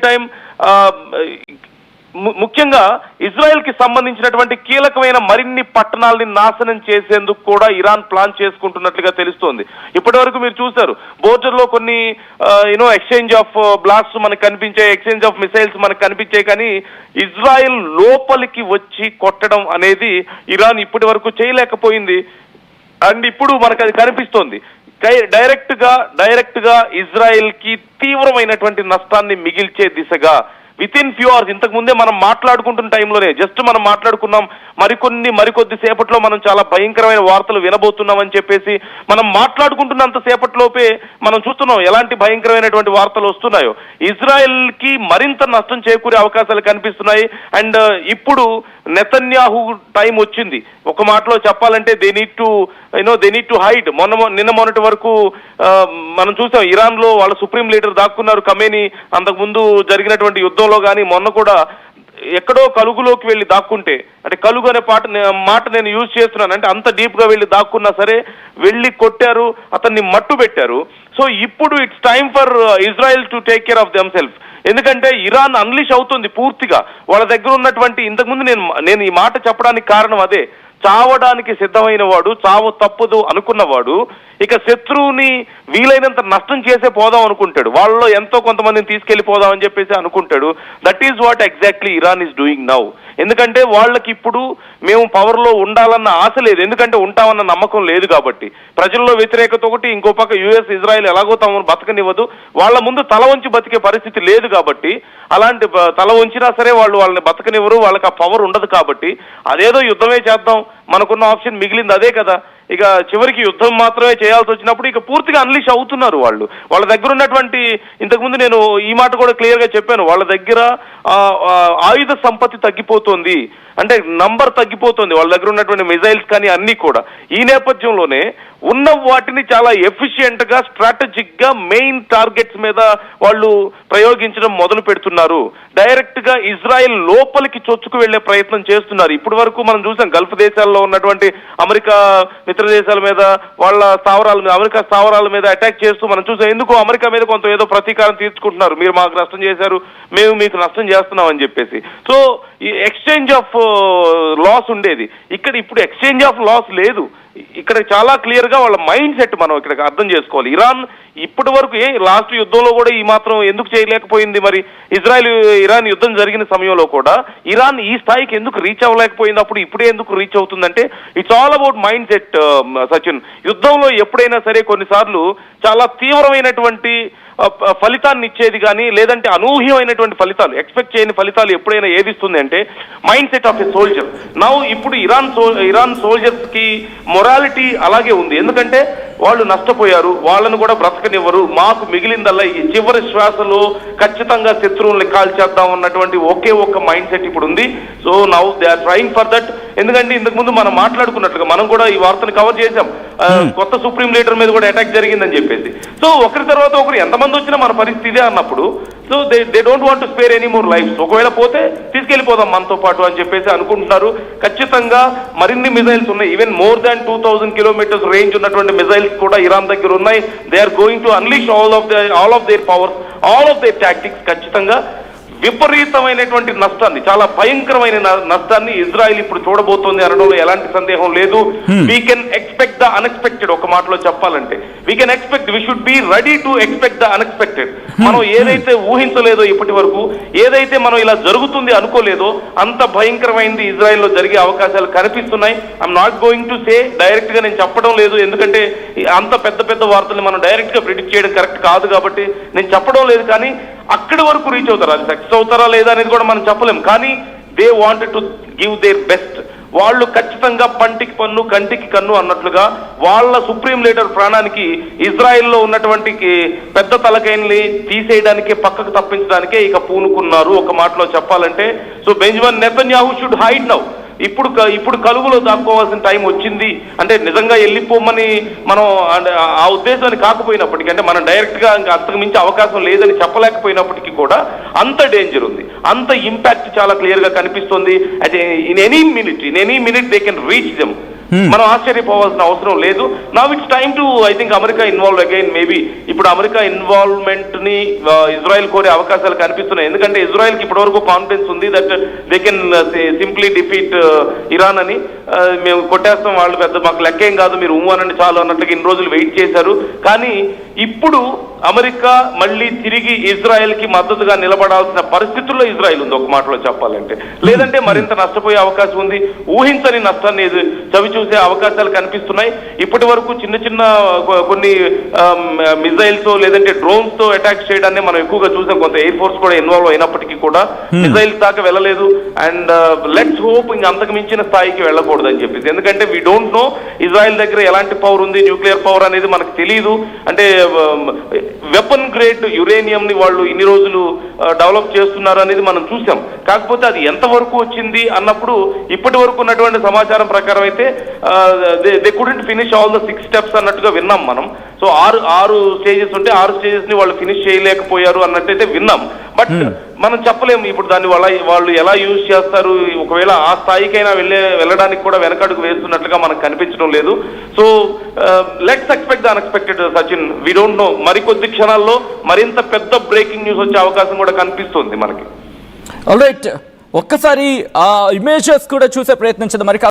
Time ముఖ్యంగా Israel కి సంబంధించినటువంటి కీలకమైన మరిన్ని పట్టణాలని నాశనం చేసేందుకు కూడా ఇరాన్ ప్లాన్ చేసుకుంటున్నట్లుగా తెలుస్తోంది. ఇప్పటి వరకు మీరు చూశారు బోర్డర్ లో కొన్ని ఎక్స్చేంజ్ ఆఫ్ బ్లాస్ట్ మనకు కనిపించాయి, ఎక్స్చేంజ్ ఆఫ్ మిసైల్స్ మనకు కనిపించాయి. కానీ ఇజ్రాయెల్ లోపలికి వచ్చి కొట్టడం అనేది ఇరాన్ ఇప్పటి వరకు చేయలేకపోయింది. అండ్ ఇప్పుడు మనకు అది కనిపిస్తోంది. డైరెక్ట్ గా ఇజ్రాయెల్ కి తీవ్రమైనటువంటి నష్టాన్ని మిగిల్చే దిశగా విత్ ఇన్ ఫ్యూ అవర్స్, ఇంతకు ముందే మనం మాట్లాడుకుంటున్న టైంలోనే మనం మాట్లాడుకున్నాం, మరికొద్ది సేపట్లో మనం చాలా భయంకరమైన వార్తలు వినబోతున్నామని చెప్పేసి మనం మాట్లాడుకుంటున్నంత సేపట్లోపే మనం చూస్తున్నాం ఎలాంటి భయంకరమైనటువంటి వార్తలు వస్తున్నాయో. ఇజ్రాయెల్ కి మరింత నష్టం చేకూరే అవకాశాలు కనిపిస్తున్నాయి. అండ్ ఇప్పుడు నెతన్యాహు టైం వచ్చింది. ఒక మాటలో చెప్పాలంటే దే నీడ్ టు హైడ్. నిన్న మొన్నటి వరకు మనం చూసాం ఇరాన్ లో వాళ్ళ సుప్రీం లీడర్ దాక్కున్నారు ఖమేనీ. అంతకుముందు జరిగినటువంటి యుద్ధంలో కానీ మొన్న కూడా ఎక్కడో కలుగులోకి వెళ్ళి దాక్కుంటే, అంటే కలుగు అనే మాట నేను యూజ్ చేస్తున్నాను, అంటే అంత డీప్ గా వెళ్ళి దాక్కున్నా సరే వెళ్ళి కొట్టారు, అతన్ని మట్టు పెట్టారు. సో ఇప్పుడు it's time for Israel to take care of them self. ఎందుకంటే ఇరాన్ అన్లీష్ అవుతుంది పూర్తిగా. వాళ్ళ దగ్గర ఉన్నటువంటి ఇంతకుముందు నేను ఈ మాట చెప్పడానికి కారణం అదే, చావడానికి సిద్ధమైన వాడు, చావు తప్పదు అనుకున్నవాడు ఇక శత్రువుని వీలైనంత నష్టం చేసే పోదాం అనుకుంటాడు. వాళ్ళలో ఎంతో కొంతమందిని తీసుకెళ్లిపోదాం అని చెప్పేసి అనుకుంటాడు. That is what exactly Iran is doing now. ఎందుకంటే వాళ్ళకి ఇప్పుడు మేము పవర్ లో ఉండాలన్న ఆశ లేదు, ఎందుకంటే ఉంటామన్న నమ్మకం లేదు కాబట్టి. ప్రజల్లో వ్యతిరేకత ఒకటి, ఇంకో పక్క యుఎస్ ఇజ్రాయెల్ ఎలాగో తమను బతకనివ్వదు, వాళ్ళ ముందు తల వంచి బతికే పరిస్థితి లేదు కాబట్టి, అలాంటి తల వంచినా సరే వాళ్ళని బతకనివ్వరు, వాళ్ళకి ఆ పవర్ ఉండదు కాబట్టి అదేదో యుద్ధమే చేద్దాం, మనకున్న ఆప్షన్ మిగిలింది అదే కదా. ఇక చివరికి యుద్ధం మాత్రమే చేయాల్సి వచ్చినప్పుడు ఇక పూర్తిగా అన్లీష్ అవుతున్నారు వాళ్ళు. వాళ్ళ దగ్గర ఉన్నటువంటి, ఇంతకుముందు నేను ఈ మాట కూడా క్లియర్ గా చెప్పాను, వాళ్ళ దగ్గర ఆయుధ సంపత్తి తగ్గిపోతుంది, అంటే నంబర్ తగ్గిపోతుంది వాళ్ళ దగ్గర ఉన్నటువంటి మిజైల్స్ కానీ అన్ని కూడా. ఈ నేపథ్యంలోనే ఉన్న వాటిని చాలా ఎఫిషియెంట్ గా స్ట్రాటజిక్ గా మెయిన్ టార్గెట్స్ మీద వాళ్ళు ప్రయోగించడం మొదలు పెడుతున్నారు. డైరెక్ట్ గా ఇజ్రాయెల్ లోపలికి చొచ్చుకు వెళ్లే ప్రయత్నం చేస్తున్నారు. ఇప్పటి వరకు మనం చూసాం గల్ఫ్ దేశాల్లో ఉన్నటువంటి అమెరికా మిత్ర దేశాల మీద, వాళ్ళ అమెరికా స్థావరాల మీద అటాక్ చేస్తూ మనం చూసాం. ఎందుకు అమెరికా మీద కొంత ఏదో ప్రతీకారం తీర్చుకుంటున్నారు, మీరు మాకు నష్టం చేశారు, మేము మీకు నష్టం చేస్తున్నాం అని చెప్పేసి. సో ఈ ఎక్స్చేంజ్ ఆఫ్ లాస్ ఉండేది, ఇప్పుడు ఎక్స్చేంజ్ ఆఫ్ లాస్ లేదు. ఇక్కడ చాలా క్లియర్ గా వాళ్ళ మైండ్ సెట్ మనం ఇక్కడ అర్థం చేసుకోవాలి. ఇరాన్ ఇప్పటి వరకు లాస్ట్ యుద్ధంలో కూడా ఈ మాత్రం ఎందుకు చేయలేకపోయింది? మరి ఇరాన్ యుద్ధం జరిగిన సమయంలో కూడా ఇరాన్ ఈ స్థాయికి ఎందుకు రీచ్ అవ్వలేకపోయింది? అప్పుడు ఇప్పుడే ఎందుకు రీచ్ అవుతుందంటే it's all about mind set Sachin. యుద్ధంలో ఎప్పుడైనా సరే కొన్నిసార్లు చాలా తీవ్రమైనటువంటి ఫలితాన్ని ఇచ్చేది కానీ, లేదంటే అనూహ్యమైనటువంటి ఫలితాలు, ఎక్స్పెక్ట్ చేయని ఫలితాలు ఎప్పుడైనా ఏదిస్తుంది అంటే mind set of a soldier. Now ఇప్పుడు ఇరాన్ సోల్జర్స్ కి మొరాలిటీ అలాగే ఉంది. ఎందుకంటే వాళ్ళు నష్టపోయారు, వాళ్ళను కూడా బ్రతకనివ్వరు, మాకు మిగిలిందల్లా ఈ చివరి శ్వాసలో ఖచ్చితంగా శత్రువుల్ని కాల్చేద్దాం అన్నటువంటి ఒకే ఒక్క మైండ్ సెట్ ఇప్పుడు ఉంది. So now they are trying for that. ఎందుకంటే ఇంతకు ముందు మనం మాట్లాడుకున్నట్లుగా మనం కూడా ఈ వార్తను కవర్ చేశాం, కొత్త సుప్రీం లీడర్ మీద కూడా అటాక్ జరిగిందని చెప్పేసి. సో ఒకరి తర్వాత ఒకరు ఎంతమంది వచ్చినా మన పరిస్థితి ఇదే అన్నప్పుడు, so they don't want to spare any more lifes. ఒకవేళ పోతే తీసుకెళ్లిపోదాం మనతో పాటు అని చెప్పేసి అనుకుంటున్నారు. ఖచ్చితంగా మరిన్ని మిజైల్స్ ఉన్నాయి, even more than 2000 kilometres range ఉన్నటువంటి మిజైల్స్ కూడా ఇరాన్ దగ్గర ఉన్నాయి. They are going to unleash all of their powers, all of their tactics. ఖచ్చితంగా విపరీతమైనటువంటి నష్టాన్ని, చాలా భయంకరమైన నష్టాన్ని ఇజ్రాయెల్ ఇప్పుడు చూడబోతోంది అనడంలో ఎలాంటి సందేహం లేదు. We can expect the unexpected. ఒక మాటలో చెప్పాలంటే we should be ready to expect the unexpected. మనం ఏదైతే ఊహించలేదో ఇప్పటి వరకు, ఏదైతే మనం ఇలా జరుగుతుంది అనుకోలేదో, అంత భయంకరమైనది ఇజ్రాయెల్ లో జరిగే అవకాశాలు కనిపిస్తున్నాయి. I'm not going to say, direct గా నేను చెప్పడం లేదు, ఎందుకంటే అంత పెద్ద వార్తల్ని మనం డైరెక్ట్ గా ప్రిడిక్ట్ చేయడం కరెక్ట్ కాదు కాబట్టి నేను చెప్పడం లేదు. కానీ అక్కడి వరకు రీచ్ అవుతారా, అది సక్సెస్ అవుతారా లేదా అనేది కూడా మనం చెప్పలేం. కానీ they wanted to give their best. వాళ్ళు ఖచ్చితంగా పంటికి పన్ను కంటికి కన్ను అన్నట్లుగా వాళ్ళ సుప్రీం లీడర్ ప్రాణానికి, ఇజ్రాయెల్లో ఉన్నటువంటి పెద్ద తలకైన్లు తీసేయడానికే, పక్కకు తప్పించడానికే ఇక పూనుకున్నారు ఒక మాటలో చెప్పాలంటే. So Benjamin Netanyahu should hide now. ఇప్పుడు కలుగులో దాక్కోవాల్సిన టైం వచ్చింది. అంటే నిజంగా వెళ్ళిపోమని మనం ఆ ఉద్దేశాన్ని కాకపోయినప్పటికీ, అంటే మనం డైరెక్ట్ గా ఇంకా అంతకు మించి అవకాశం లేదని చెప్పలేకపోయినప్పటికీ కూడా అంత డేంజర్ ఉంది, అంత ఇంపాక్ట్ చాలా క్లియర్ గా కనిపిస్తుంది. అయితే in any minute they can reach them. మనం ఆశ్చర్యపోవాల్సిన అవసరం లేదు. Now it's time to I think America involve again. Maybe ఇప్పుడు అమెరికా ఇన్వాల్వ్మెంట్ ని ఇజ్రాయెల్ కోరే అవకాశాలు కనిపిస్తున్నాయి. ఎందుకంటే ఇజ్రాయెల్ కి ఇప్పటి వరకు కాన్ఫిడెన్స్ ఉంది that they can simply defeat Iran అని. మేము కొట్టేస్తాం, వాళ్ళు పెద్ద మాకు లెక్కేం కాదు, మీరు అనండి చాలు అన్నట్లుగా ఇన్ని రోజులు వెయిట్ చేశారు. కానీ ఇప్పుడు అమెరికా మళ్ళీ తిరిగి ఇజ్రాయెల్ కి మద్దతుగా నిలబడాల్సిన పరిస్థితుల్లో ఇజ్రాయెల్ ఉంది, ఒక మాటలో చెప్పాలంటే. లేదంటే మరింత నష్టపోయే అవకాశం ఉంది, ఊహించని నష్టాన్ని చవి చూసే అవకాశాలు కనిపిస్తున్నాయి. ఇప్పటి వరకు చిన్న చిన్న కొన్ని మిజైల్స్ లేదంటే డ్రోన్స్ తో అటాక్ చేయడాన్ని మనం ఎక్కువగా చూసాం. కొంత ఎయిర్ ఫోర్స్ కూడా ఇన్వాల్వ్ అయినప్పటికీ కూడా మిజైల్స్ దాకా వెళ్ళలేదు. అండ్ లెట్స్ హోప్ ఇంక అంతకు మించిన స్థాయికి వెళ్ళకూడదని చెప్పేసి. ఎందుకంటే వీ డోంట్ నో ఇజ్రాయెల్ దగ్గర ఎలాంటి పవర్ ఉంది, న్యూక్లియర్ పవర్ అనేది మనకు తెలియదు. అంటే వెపన్ గ్రేడ్ యురేనియం ని వాళ్ళు ఇన్ని రోజులు డెవలప్ చేస్తున్నారు అనేది మనం చూసాం. కాకపోతే అది ఎంతవరకు వచ్చింది అన్నప్పుడు ఇప్పటి వరకు ఉన్నటువంటి సమాచారం ప్రకారం అయితే they couldn't finish all the 6 steps అన్నట్టుగా విన్నాం మనం. సో ఆరు స్టేజెస్ ఉంటే 6 స్టేజెస్ ని వాళ్ళు ఫినిష్ చేయలేకపోయారు అన్నట్టయితే విన్నాం. బట్ మనం చెప్పలేము ఇప్పుడు దాన్ని వాళ్ళు ఎలా యూజ్ చేస్తారు. ఒకవేళ ఆ స్థాయికైనా వెళ్ళడానికి కూడా వెనకడుగు వేస్తున్నట్లుగా మనకు కనిపించడం లేదు. So let's expect the unexpected Sachin. We don't know, మరికొద్ది క్షణాల్లో మరింత పెద్ద బ్రేకింగ్ న్యూస్ వచ్చే అవకాశం కూడా కనిపిస్తుంది మనకి. ఆల్రైట్, ఒక్కసారి ఆ ఇమేజెస్ కూడా చూసే ప్రయత్నించదు మరి.